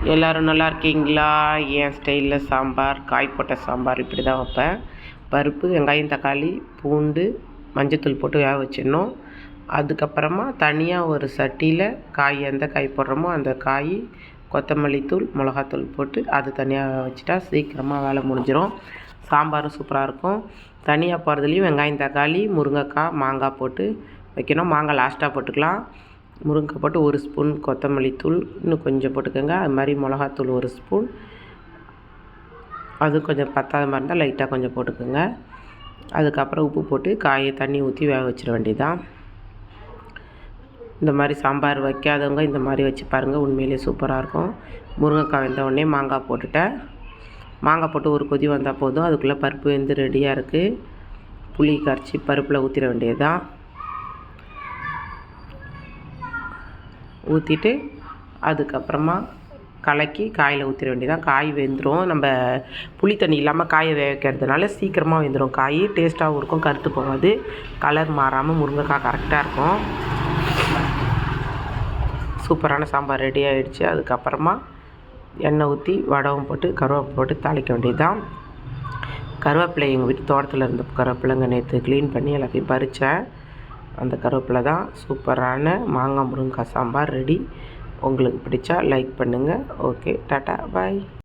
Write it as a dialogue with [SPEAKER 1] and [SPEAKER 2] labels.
[SPEAKER 1] எல்லோரும் நல்லா இருக்கீங்களா? என் ஸ்டைலில் சாம்பார், காய் போட்ட சாம்பார் இப்படி தான் வைப்பேன். பருப்பு, வெங்காயம், தக்காளி, பூண்டு, மஞ்சத்தூள் போட்டு வேக வச்சிடணும். அதுக்கப்புறமா தனியாக ஒரு சட்டியில் காய் எந்த காய் போடுறோமோ அந்த காய், கொத்தமல்லி தூள், மிளகாத்தூள் போட்டு அது தனியாக வச்சுட்டா சீக்கிரமாக வேலை முடிஞ்சிடும். சாம்பாரும் சூப்பராக இருக்கும். தனியாக போகிறதுலையும் வெங்காயம், தக்காளி, முருங்கைக்காய், மாங்காய் போட்டு வைக்கணும். மாங்காய் லாஸ்ட்டாக போட்டுக்கலாம். முருங்கைக்காய் போட்டு 1 ஸ்பூன் கொத்தமல்லி தூள் இன்னும் கொஞ்சம் போட்டுக்கோங்க. அது மாதிரி மிளகாத்தூள் 1 ஸ்பூன், அது கொஞ்சம் பத்தாத மாதிரி இருந்தால் லைட்டாக கொஞ்சம் போட்டுக்கோங்க. அதுக்கப்புறம் உப்பு போட்டு காயை தண்ணி ஊற்றி வேக வச்சிட வேண்டியதான். இந்த மாதிரி சாம்பார் வைக்காதவங்க இந்த மாதிரி வச்சு பாருங்கள், உண்மையிலே சூப்பராக இருக்கும். முருங்கைக்காய் வெந்த உடனே மாங்காய் போட்டுட்டேன். மாங்காய் போட்டு ஒரு கொதி வந்தால் போதும். அதுக்குள்ளே பருப்பு வெந்து ரெடியாக இருக்குது. புளி கரைச்சி பருப்பில் ஊற்றிட வேண்டியது தான். ஊற்றிட்டு அதுக்கப்புறமா கலக்கி காயில் ஊற்றிட வேண்டியதான். காய் வெந்துடும். நம்ம புளி தண்ணி இல்லாமல் காயை வேக வைக்கிறதுனால சீக்கிரமாக வெந்துடும். காய் டேஸ்ட்டாகவும் இருக்கும், கருத்து போகாது, கலர் மாறாமல் முருங்கைக்காய் கரெக்டாக இருக்கும். சூப்பரான சாம்பார் ரெடி ஆகிடுச்சு. அதுக்கப்புறமா எண்ணெய் ஊற்றி வடகம் போட்டு கருவேப்பிலை போட்டு தாளிக்க வேண்டியது தான். கருவேப்பிலை எங்கள் வீட்டு தோட்டத்தில் இருந்த கருவேப்பிலைங்க, நேற்று க்ளீன் பண்ணி எல்லாத்தையும் பறித்தேன். அந்த கருவேப்பிலை தான். சூப்பரான மாங்காய் முருங்கைக்காய் சாம்பார் ரெடி. உங்களுக்கு பிடிச்சா லைக் பண்ணுங்கள். ஓகே, டாட்டா, பாய்.